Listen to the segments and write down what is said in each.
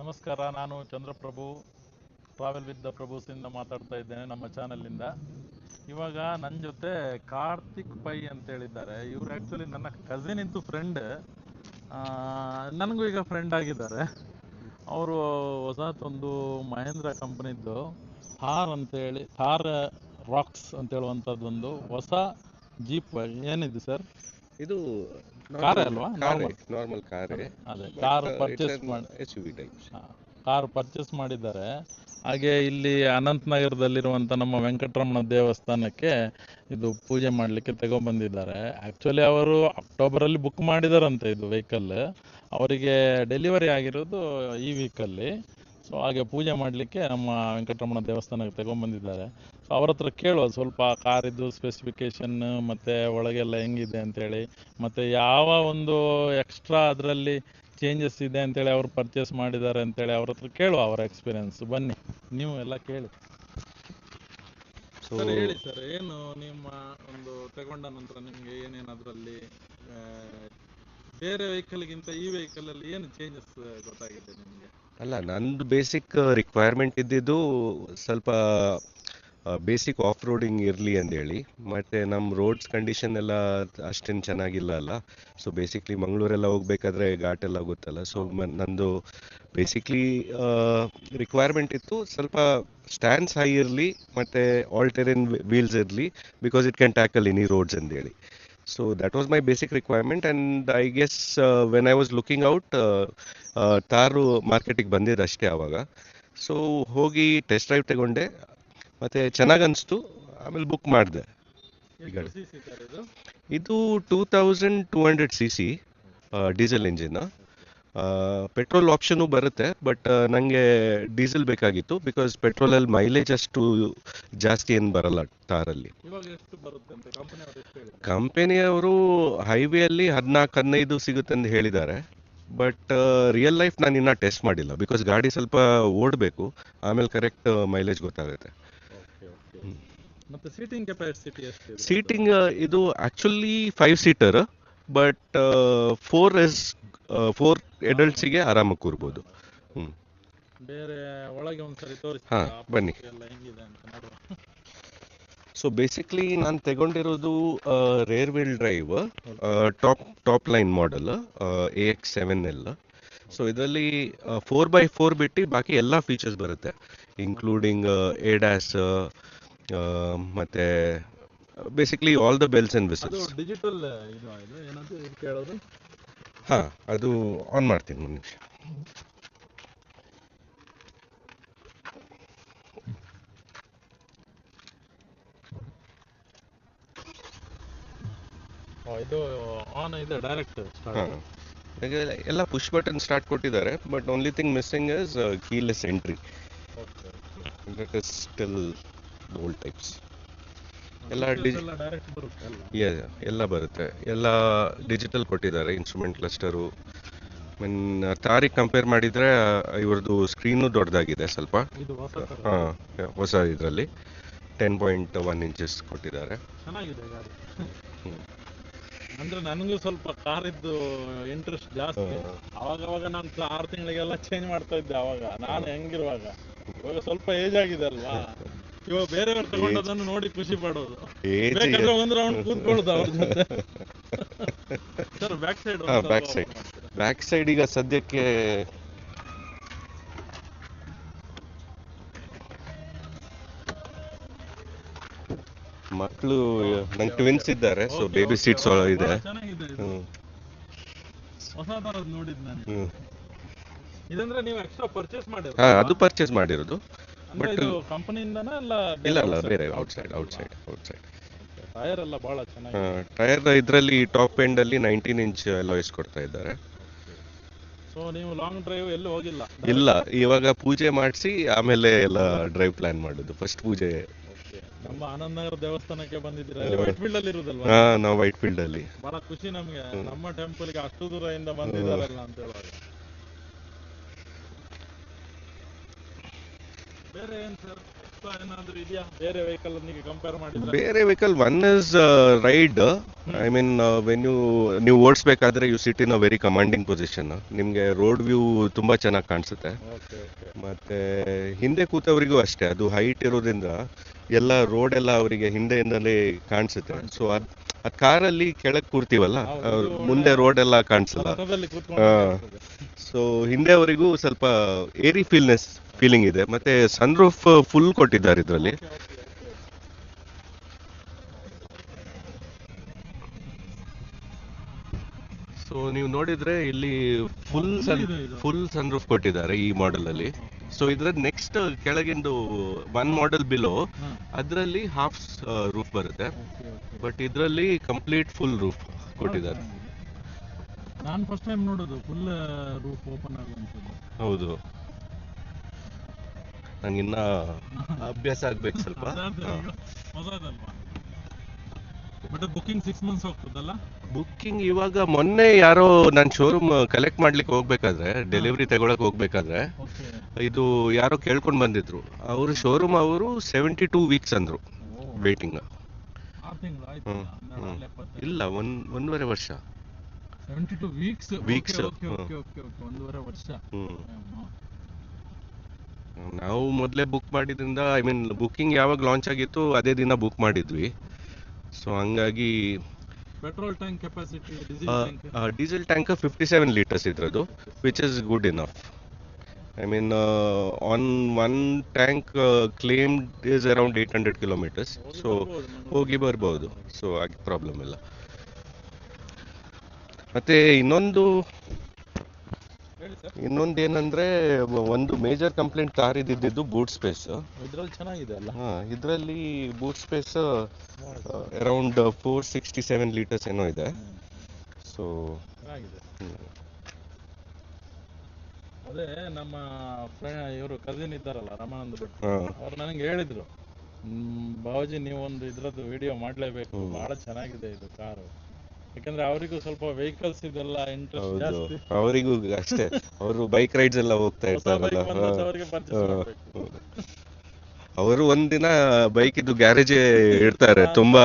ನಮಸ್ಕಾರ, ನಾನು Chandraprabhu travel with the ಪ್ರಭುಸಿಂದ ಮಾತಾಡ್ತಾ ಇದ್ದೇನೆ, ನಮ್ಮ ಚಾನಲಿಂದ. ಇವಾಗ ನನ್ನ ಜೊತೆ ಕಾರ್ತಿಕ್ ಪೈ ಅಂತ ಹೇಳಿದ್ದಾರೆ. ಇವರು ಆ್ಯಕ್ಚುಲಿ ನನ್ನ ಕಸಿನ್ ಇದ್ದು ಫ್ರೆಂಡ್, ನನಗೂ ಈಗ ಫ್ರೆಂಡ್ ಆಗಿದ್ದಾರೆ. ಅವರು ಹೊಸತೊಂದು ಮಹೇಂದ್ರ ಕಂಪ್ನಿದ್ದು ಥಾರ್ ರಾಕ್ಸ್ ಅಂತ ಹೇಳುವಂಥದ್ದೊಂದು ಹೊಸ ಜೀಪ್ ಏನಿದೆ ಸರ್, ಇದು ಕಾರೇ ಅಲ್ವಾ? ನಾರ್ಮಲ್ ಕಾರೇ. ಅದೇ ಕಾರ್ ಪರ್ಚೇಸ್ ಮಾಡಿ SUV ಟೈಪ್. ಕಾರ್ ಪರ್ಚೇಸ್ ಮಾಡಿದ್ದಾರೆ. ಹಾಗೆ ಇಲ್ಲಿ ಅನಂತನಗರದಲ್ಲಿರುವಂಥ ನಮ್ಮ ವೆಂಕಟರಮಣ ದೇವಸ್ಥಾನಕ್ಕೆ ಇದು ಪೂಜೆ ಮಾಡಲಿಕ್ಕೆ ತಗೊಂಡ್ಬಂದಿದ್ದಾರೆ. ಆ್ಯಕ್ಚುಲಿ ಅವರು ಅಕ್ಟೋಬರಲ್ಲಿ ಬುಕ್ ಮಾಡಿದಾರಂತೆ ಇದು ವೆಹಿಕಲ್. ಅವರಿಗೆ ಡೆಲಿವರಿ ಆಗಿರೋದು ಈ ವೀಕಲ್ಲಿ. ಸೊ ಹಾಗೆ ಪೂಜೆ ಮಾಡಲಿಕ್ಕೆ ನಮ್ಮ ವೆಂಕಟರಮಣ ದೇವಸ್ಥಾನಕ್ಕೆ ತಗೊಂಡ್ಬಂದಿದ್ದಾರೆ. ಸೊ ಅವ್ರ ಹತ್ರ ಕೇಳುವ ಸ್ವಲ್ಪ ಕಾರಿದ್ದು ಸ್ಪೆಸಿಫಿಕೇಷನ್ ಮತ್ತು ಒಳಗೆಲ್ಲ ಹೆಂಗಿದೆ ಅಂತೇಳಿ, ಮತ್ತು ಯಾವ ಒಂದು ಎಕ್ಸ್ಟ್ರಾ ಅದರಲ್ಲಿ ಚೇಂಜಸ್ ಇದೆ ಅಂತೇಳಿ ಅವರು ಪರ್ಚೇಸ್ ಮಾಡಿದ್ದಾರೆ ಅಂತೇಳಿ ಅವ್ರ ಹತ್ರ ಕೇಳುವ ಅವರ ಎಕ್ಸ್ಪೀರಿಯನ್ಸ್. ಬನ್ನಿ, ನೀವು ಎಲ್ಲ ಕೇಳಿ. ಸರ್ ಹೇಳಿ ಸರ್, ಏನು ನಿಮ್ಮ ಒಂದು ತಗೊಂಡ ನಂತರ ನಿಮಗೆ ಏನೇನು ಅದರಲ್ಲಿ ಬೇರೆ ವೆಹಿಕಲ್ಗಿಂತ ಈ ವೆಹಿಕಲಲ್ಲಿ ಏನು ಚೇಂಜಸ್ ಗೊತ್ತಾಗಿದೆ ನಿಮಗೆ? ಅಲ್ಲ, ನಂದು ಬೇಸಿಕ್ ರಿಕ್ವೈರ್ಮೆಂಟ್ ಇದ್ದಿದ್ದು ಸ್ವಲ್ಪ ಬೇಸಿಕ್ ಆಫ್ ರೋಡಿಂಗ್ ಇರಲಿ ಅಂದೇಳಿ. ಮತ್ತು ನಮ್ಮ ರೋಡ್ಸ್ ಕಂಡೀಷನ್ ಎಲ್ಲ ಅಷ್ಟೇನು ಚೆನ್ನಾಗಿಲ್ಲ ಅಲ್ಲ. ಸೊ ಬೇಸಿಕ್ಲಿ ಮಂಗಳೂರೆಲ್ಲ ಹೋಗ್ಬೇಕಾದ್ರೆ ಘಾಟೆಲ್ಲ ಗೊತ್ತಲ್ಲ. ಸೊ ನಂದು ಬೇಸಿಕ್ಲಿ ರಿಕ್ವೈರ್ಮೆಂಟ್ ಇತ್ತು ಸ್ವಲ್ಪ ಸ್ಟ್ಯಾಂಡ್ಸ್ ಹೈ ಇರಲಿ ಮತ್ತು ಆಲ್ ಟೆರೆನ್ ವೀಲ್ಸ್ ಇರಲಿ, because it can tackle any roads ಅಂದೇಳಿ. So that was my basic requirement, and I guess when I was looking out, ತಾರು ಮಾರ್ಕೆಟಿಗೆ ಬಂದಿದ್ದು ಅಷ್ಟೇ ಆವಾಗ. ಸೊ ಹೋಗಿ ಟೆಸ್ಟ್ ಡ್ರೈವ್ ತಗೊಂಡೆ, ಮತ್ತು ಚೆನ್ನಾಗಿ ಅನಿಸ್ತು. ಆಮೇಲೆ ಬುಕ್ ಮಾಡಿದೆ ಈ ಗಾಡಿ. ಇದು 2200cc diesel engine. Petrol option ಬರುತ್ತೆ, ಬಟ್ ನನಗೆ ಡೀಸೆಲ್ ಬೇಕಾಗಿತ್ತು, ಬಿಕಾಸ್ ಪೆಟ್ರೋಲಲ್ಲಿ ಮೈಲೇಜ್ ಅಷ್ಟು ಜಾಸ್ತಿ ಏನು ಬರಲ್ಲ ತಾರಲ್ಲಿ. ಕಂಪನಿಯವರು ಹೈವೇಯಲ್ಲಿ 14-15 ಸಿಗುತ್ತೆ ಅಂತ ಹೇಳಿದ್ದಾರೆ. ಬಟ್ ರಿಯಲ್ ಲೈಫ್ ನಾನು ಇನ್ನೂ ಟೆಸ್ಟ್ ಮಾಡಿಲ್ಲ, ಬಿಕಾಸ್ ಗಾಡಿ ಸ್ವಲ್ಪ ಓಡಬೇಕು, ಆಮೇಲೆ ಕರೆಕ್ಟ್ ಮೈಲೇಜ್ ಗೊತ್ತಾಗುತ್ತೆ. ಸೀಟಿಂಗ್ ಇದು ಆ್ಯಕ್ಚುಲಿ 5 ಸೀಟರ್, ಬಟ್ 4 ಎಡಲ್ಟ್ಸಿಗೆ ಆರಾಮಾಗಿ ಕೂರ್ಬೋದು. ಬೇರೆ ಒಳಗೆ ಒಂದ್ಸರಿ ತೋರಿಸಿ. ಹಾಂ, ಬನ್ನಿ. ಸೊ ಬೇಸಿಕ್ಲಿ ನಾನು ತಗೊಂಡಿರೋದು rear wheel drive top line model AX7L. So ಇದರಲ್ಲಿ 4x4 ಬಿಟ್ಟು ಬಾಕಿ ಎಲ್ಲ ಫೀಚರ್ಸ್ ಬರುತ್ತೆ, ಇನ್ಕ್ಲೂಡಿಂಗ್ ADAS ಮತ್ತು basically all the bells and whistles. Digital ಕೇಳೋದು. ಹಾಂ, ಅದು ಆನ್ ಮಾಡ್ತೀನಿ ಒಂದು ನಿಮಿಷ. ಇದು ಆನ್ ಇದೆ, ಡೈರೆಕ್ಟ್ ಹಾಂ, ಎಲ್ಲ ಪುಷ್ ಬಟನ್ ಸ್ಟಾರ್ಟ್ ಕೊಟ್ಟಿದ್ದಾರೆ, but only thing missing is keyless entry. That is still old types. ಎಲ್ಲ ಎಲ್ಲ ಬರುತ್ತೆ, ಎಲ್ಲ ಡಿಜಿಟಲ್ ಕೊಟ್ಟಿದ್ದಾರೆ. ಇನ್ಸ್ಟ್ರೂಮೆಂಟ್ ಕ್ಲಸ್ಟರು ಮೀನ್ ತಾರಿಗೆ ಕಂಪೇರ್ ಮಾಡಿದರೆ ಇವ್ರದ್ದು ಸ್ಕ್ರೀನು ದೊಡ್ಡದಾಗಿದೆ ಸ್ವಲ್ಪ. ಹಾಂ, ಹೊಸ ಇದರಲ್ಲಿ 10.1 ಇಂಚಸ್ ಕೊಟ್ಟಿದ್ದಾರೆ. ಚೆನ್ನಾಗಿದೆ ಗಾಡಿ. ಅಂದ್ರೆ ನನಗೂ ಸ್ವಲ್ಪ ಕಾರಿದ್ದು ಇಂಟ್ರೆಸ್ಟ್ ಜಾಸ್ತಿ. ಅವಾಗ ನಾನು 6 ತಿಂಗಳಿಗೆಲ್ಲ ಚೇಂಜ್ ಮಾಡ್ತಾ ಇದ್ದೆ ಅವಾಗ ನಾನು ಹೆಂಗಿರುವಾಗ. ಇವಾಗ ಸ್ವಲ್ಪ ಏಜ್ ಆಗಿದೆ ಅಲ್ವಾ, ಇವಾಗ ಬೇರೆಯವ್ರು ತಗೊಂಡದನ್ನು ನೋಡಿ ಖುಷಿ ಪಡೋದು, ಬೇಕಾದ್ರೆ ಒಂದು ರೌಂಡ್ ಕೂತ್ಕೊಳ್ಳೋದು ಅವ್ರ ಜೊತೆ. ಸರ್ ಬ್ಯಾಕ್ ಸೈಡ್ ಈಗ ಸದ್ಯಕ್ಕೆ ಮಕ್ಕಳು, ನಂಗೆ ಟ್ವಿನ್ಸ್ ಇದ್ದಾರೆ, ಸೊ ಬೇಬಿ ಸೀಟ್ಸ್ ಇದೆ. ಇದಂದ್ರೆ ನೀವು ಎಕ್ಸ್ಟ್ರಾ ಪರ್ಚೇಸ್ ಮಾಡಿರೋದು? ಹಾಂ, ಅದು ಪರ್ಚೇಸ್ ಮಾಡಿರೋದು. ಬಟ್ ಕಂಪನಿಯಿಂದನೇ ಇಲ್ಲ, ಬೇರೆ ಔಟ್ಸೈಡ್. ಟೈರ್ ಎಲ್ಲ ಬಹಳ ಚೆನ್ನಾಗಿದೆ. ಟೈರ್ ಇದರಲ್ಲಿ ಟಾಪ್ ಎಂಡ್ ಅಲ್ಲಿ 19 ಇಂಚ್ ಅಲಾಯ್ಸ್ ಕೊಡ್ತಾ ಇದ್ದಾರೆ. ಸೊ ನೀವು ಲಾಂಗ್ ಡ್ರೈವ್ ಎಲ್ಲೂ ಹೋಗಿಲ್ಲ? ಇಲ್ಲ, ಇವಾಗ ಪೂಜೆ ಮಾಡಿಸಿ ಆಮೇಲೆ ಎಲ್ಲ ಡ್ರೈವ್ ಪ್ಲಾನ್ ಮಾಡೋದು. ಫಸ್ಟ್ ಪೂಜೆ ನಮ್ಮ ಆನಂದನಗರ ದೇವಸ್ಥಾನಕ್ಕೆ ಬಂದಿದ್ದೀರಾ? ವೈಟ್ ಫೀಲ್ಡ್ ಅಲ್ಲಿ ಇರುದಲ್ವಾ? ನಾವು ವೈಟ್ ಫೀಲ್ಡ್ ಅಲ್ಲಿ. ಬಹಳ ಖುಷಿ ನಮ್ಗೆ, ನಮ್ಮ ಟೆಂಪಲ್ಗೆ ಅಷ್ಟು ದೂರದಿಂದ ಬಂದಿದ್ದಾರಲ್ಲ ಅಂತ ಹೇಳುವಾಗ. ಬೇರೆ ಏನು ಸರ್ ಎಕ್ಸ್ಟ್ರಾ ಏನಾದರೂ ಇದೆಯಾ ಬೇರೆ ವೆಹಿಕಲ್ ಒಟ್ಟಿಗೆ ಕಂಪೇರ್ ಮಾಡಿದ್ರೆ? ಬೇರೆ vehicle one is ride. I mean when ನೀವು ಓಡಿಸ್ಬೇಕಾದ್ರೆ you sit in a very commanding position. ನಿಮಗೆ ರೋಡ್ ವ್ಯೂ ತುಂಬಾ ಚೆನ್ನಾಗಿ ಕಾಣಿಸುತ್ತೆ. Okay okay. ಮತ್ತೆ ಹಿಂದೆ ಕೂತವರಿಗೂ ಅಷ್ಟೇ, ಅದು ಹೈಟ್ ಇರೋದ್ರಿಂದ ಎಲ್ಲ ರೋಡ್ ಎಲ್ಲ ಅವರಿಗೆ ಹಿಂದೆಯಿಂದಲೇ ಕಾಣಿಸುತ್ತೆ. ಸೊ ಆ ಕಾರಲ್ಲಿ ಕೆಳಗೆ ಕೂರ್ತೀವಲ್ಲ, ಮುಂದೆ ರೋಡ್ ಎಲ್ಲ ಕಾಣಿಸಲ್ಲ. ಪಕ್ಕದಲ್ಲಿ ಕೂತ್ಕೊಂಡು ಸೊ ಹಿಂದೆ ಅವರಿಗೂ ಸ್ವಲ್ಪ ಏರಿ ಫೀಲಿಂಗ್ ಇದೆ. ಮತ್ತೆ ಸನ್ ರೂಫ್ ಫುಲ್ ಕೊಟ್ಟಿದ್ದಾರೆ ಇದರಲ್ಲಿ. ಸೊ ನೀವು ನೋಡಿದ್ರೆ ಇಲ್ಲಿ ಫುಲ್ ಸನ್ ರೂಫ್ ಕೊಟ್ಟಿದ್ದಾರೆ ಈ ಮಾಡೆಲ್ ಅಲ್ಲಿ. ಸೊ ಇದ್ರ ನೆಕ್ಸ್ಟ್ ಕೆಳಗಿಂದು ಒನ್ ಮಾಡೆಲ್ ಬಿಲೋ ಅದರಲ್ಲಿ ಹಾಫ್ ರೂಫ್ ಬರುತ್ತೆ, ಬಟ್ ಇದರಲ್ಲಿ ಕಂಪ್ಲೀಟ್ ಫುಲ್ ರೂಫ್ ಕೊಟ್ಟಿದ್ದಾರೆ. ನಾನು ಫಸ್ಟ್ ಟೈಮ್ ನೋಡೋದು ಫುಲ್ ರೂಫ್ ಓಪನ್ ಆಗುವಂಥದ್ದು. ಹೌದು, ನನಗಿನ್ನ ಅಭ್ಯಾಸ ಆಗ್ಬೇಕು ಸ್ವಲ್ಪ. ಹೊಸದಲ್ವಾ? ಬಟ್ ಬುಕಿಂಗ್ 6 months ಹೋಗ್ತದಲ್ಲ? ಬುಕ್ಕಿಂಗ್ ಇವಾಗ ಮೊನ್ನೆ ಯಾರೋ ನಾನು ಶೋರೂಮ್ ಕಲೆಕ್ಟ್ ಮಾಡ್ಲಿಕ್ಕೆ ಹೋಗ್ಬೇಕಾದ್ರೆ, ಡೆಲಿವರಿ ತಗೊಳಕ್ ಹೋಗ್ಬೇಕಾದ್ರೆ ಇದು ಯಾರೋ ಕೇಳ್ಕೊಂಡು ಬಂದಿದ್ರು. ಅವರು ಶೋರೂಮ್ ಅವರು 72 weeks ಅಂದ್ರು ವೇಟಿಂಗ್. 6 ತಿಂಗಳು ಆಯ್ತು. ಇಲ್ಲ, 1.5 ವರ್ಷ. 72 weeks. ಓಕೆ, 1.5 ವರ್ಷ. ನಾವು ಮೊದಲೇ ಬುಕ್ ಮಾಡಿದ್ರಿಂದ, ಐ ಮೀನ್ ಬುಕ್ಕಿಂಗ್ ಯಾವಾಗ ಲಾಂಚ್ ಆಗಿತ್ತು ಅದೇ ದಿನ ಬುಕ್ ಮಾಡಿದ್ವಿ. ಸೊ ಹಂಗಾಗಿ petrol tank capacity, diesel tank 57 liters ಇದ್ರದ್ದು, which is good enough. I mean on one tank claimed is around 800 kilometers. So ಹೋಗಿ ಬರ್ಬೋದು. ಸೊ ಹಾಗೆ ಪ್ರಾಬ್ಲಮ್ ಇಲ್ಲ. ಮತ್ತೆ ಇನ್ನೊಂದೇನಂದ್ರೆ, ಒಂದು ಮೇಜರ್ ಕಂಪ್ಲೇಂಟ್ ಕಾರ್ ಇದ್ದಿದ್ದು ಬೂಟ್ ಸ್ಪೇಸ್. ಇದ್ರಲ್ಲಿ ಚೆನ್ನಾಗಿದೆ ಅಲ್ಲ? ಇದರಲ್ಲಿ ಬೂಟ್ ಸ್ಪೇಸ್ ಅರೌಂಡ್ 467 liters ಏನೋ ಇದೆ. ಸೊ ಅದೇ ನಮ್ಮ ಇವರು ಕಸಿನ್ ಇದ್ದಾರಲ್ಲ, ರಾಮಾನಂದ ಭಟ್, ಅವ್ರು ನನಗೆ ಹೇಳಿದ್ರು, ಬಾವಾಜಿ ನೀವೊಂದು ಇದ್ರದ್ದು ವಿಡಿಯೋ ಮಾಡ್ಲೇಬೇಕು, ಬಹಳ ಚೆನ್ನಾಗಿದೆ ಇದು ಕಾರು. ಯಾಕಂದ್ರೆ ಅವರಿಗೂ ಸ್ವಲ್ಪ ವೆಹಿಕಲ್ಸ್ ಇದೆಲ್ಲ ಇಂಟ್ರೆಸ್ಟ್ ಜಾಸ್ತಿ. ಅವರಿಗೂ ಅಷ್ಟೇ, ಅವರು ಬೈಕ್ ರೈಡ್ಸ್ ಎಲ್ಲ ಹೋಗ್ತಾ ಇರ್ತಾರಲ್ಲ. ಅವರು ಒಂದಿನ ಬೈಕ್ ಇದ್ದು ಗ್ಯಾರೇಜ್ ಇಡ್ತಾರೆ, ತುಂಬಾ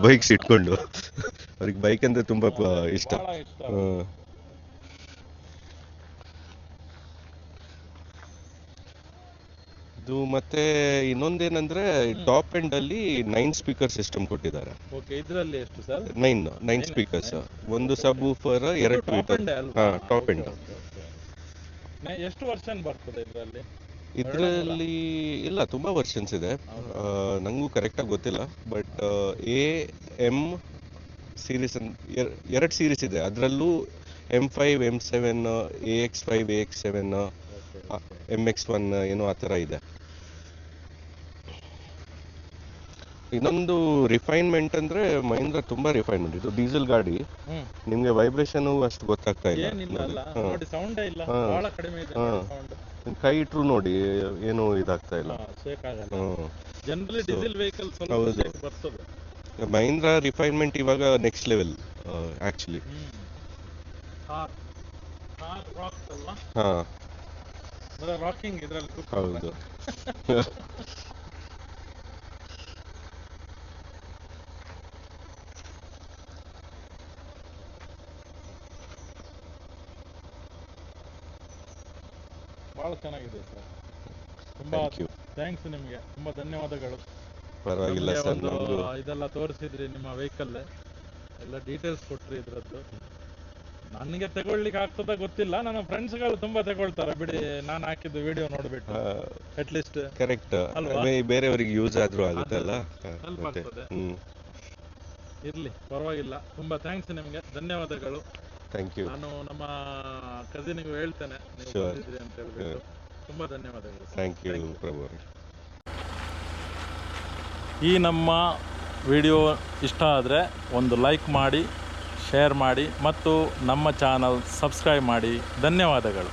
ಬೈಕ್ಸ್ ಇಟ್ಕೊಂಡು. ಅವ್ರಿಗೆ ಬೈಕ್ ಅಂದ್ರೆ ತುಂಬಾ ಇಷ್ಟ. ಇದು ಮತ್ತೆ ಇನ್ನೊಂದೇನಂದ್ರೆ, ಟಾಪ್ ಎಂಡ್ ಅಲ್ಲಿ 9 ಸ್ಪೀಕರ್ ಸಿಸ್ಟಮ್ ಕೊಟ್ಟಿದ್ದಾರೆ. ಓಕೆ, ಇದರಲ್ಲಿ ಎಷ್ಟು ಸರ್? 9 ಸ್ಪೀಕರ್ಸ್, ಒಂದು ಸಬ್ ವೂಫರ್, 2 ಟ್ವೀಟರ್. Top end. ಎಷ್ಟು ವರ್ಷನ್ ಬರ್ತದೆ ಇದರಲ್ಲಿ? ಇದರಲ್ಲಿ ಇಲ್ಲ, ತುಂಬಾ ವರ್ಷನ್ಸ್ ಇದೆ. ನಂಗೂ ಕರೆಕ್ಟ್ ಆಗಿ ಗೊತ್ತಿಲ್ಲ, ಬಟ್ AM ಸೀರೀಸ್ 2 ಸೀರೀಸ್ ಇದೆ. ಅದರಲ್ಲೂ M5, M7, AX5, AX7, MX1 ಏನೋ ಆ ಥರ ಇದೆ. ಇನ್ನೊಂದು ರಿಫೈನ್ಮೆಂಟ್ ಅಂದ್ರೆ, ಮಹೀಂದ್ರ ತುಂಬಾ ರಿಫೈನ್ಮೆಂಟ್. ಇದು ಡೀಸೆಲ್ ಗಾಡಿ, ನಿಮ್ಗೆ ವೈಬ್ರೇಷನ್ ಅಷ್ಟು ಗೊತ್ತಾಗ್ತಾ ಇಲ್ಲ. ಕೈ ಇಟ್ರು ನೋಡಿ ಏನು ಇದಾಗ್ತಾ ಇಲ್ಲ. ಮಹೀಂದ್ರ ರಿಫೈನ್ಮೆಂಟ್ ಇವಾಗ ನೆಕ್ಸ್ಟ್ ಲೆವೆಲ್ ಆಕ್ಚುಲಿ. ಹಾ, ಹೌದು. ಬಹಳ ಚೆನ್ನಾಗಿದೆ ಸರ್. ತುಂಬಾ ಥ್ಯಾಂಕ್ಸ್ ನಿಮಗೆ, ತುಂಬಾ ಧನ್ಯವಾದಗಳು. ಪರವಾಗಿಲ್ಲ ಸರ್. ಇದೆಲ್ಲ ತೋರಿಸಿದ್ರಿ, ನಿಮ್ಮ ವೆಹಿಕಲ್ ಎಲ್ಲ ಡೀಟೇಲ್ಸ್ ಕೊಟ್ರಿ ಇದ್ರದ್ದು. ನನಗೆ ತಗೊಳ್ಳಿಕ್ಕೆ ಆಗ್ತದ ಗೊತ್ತಿಲ್ಲ, ನನ್ನ ಫ್ರೆಂಡ್ಸ್ಗಳು ತುಂಬಾ ತಗೊಳ್ತಾರೆ ಬಿಡಿ, ನಾನು ಹಾಕಿದ್ದು ವಿಡಿಯೋ ನೋಡ್ಬಿಟ್ಟು. ಅಟ್ಲೀಸ್ಟ್ ಕರೆಕ್ಟ್, ಬೇರೆಯವರಿಗೆ ಯೂಸ್ ಆದ್ರೂ ಆಗುತ್ತಲ್ಲ. ಇರ್ಲಿ, ಪರವಾಗಿಲ್ಲ. ತುಂಬಾ ಥ್ಯಾಂಕ್ಸ್ ನಿಮಗೆ, ಧನ್ಯವಾದಗಳು. Thank you. ನಾನು ನಮ್ಮ ಕಸಿನಿಗೂ ಹೇಳ್ತೇನೆ ನೀವು ಬಂದಿದ್ರಿ ಅಂತ ಹೇಳ್ಬಿಟ್ಟು. ತುಂಬಾ ಧನ್ಯವಾದಗಳು. ಥ್ಯಾಂಕ್ ಯು ಪ್ರಭು. ಈ ನಮ್ಮ ವಿಡಿಯೋ ಇಷ್ಟ ಆದರೆ ಒಂದು ಲೈಕ್ ಮಾಡಿ, ಶೇರ್ ಮಾಡಿ ಮತ್ತು ನಮ್ಮ ಚಾನಲ್ ಸಬ್ಸ್ಕ್ರೈಬ್ ಮಾಡಿ. ಧನ್ಯವಾದಗಳು.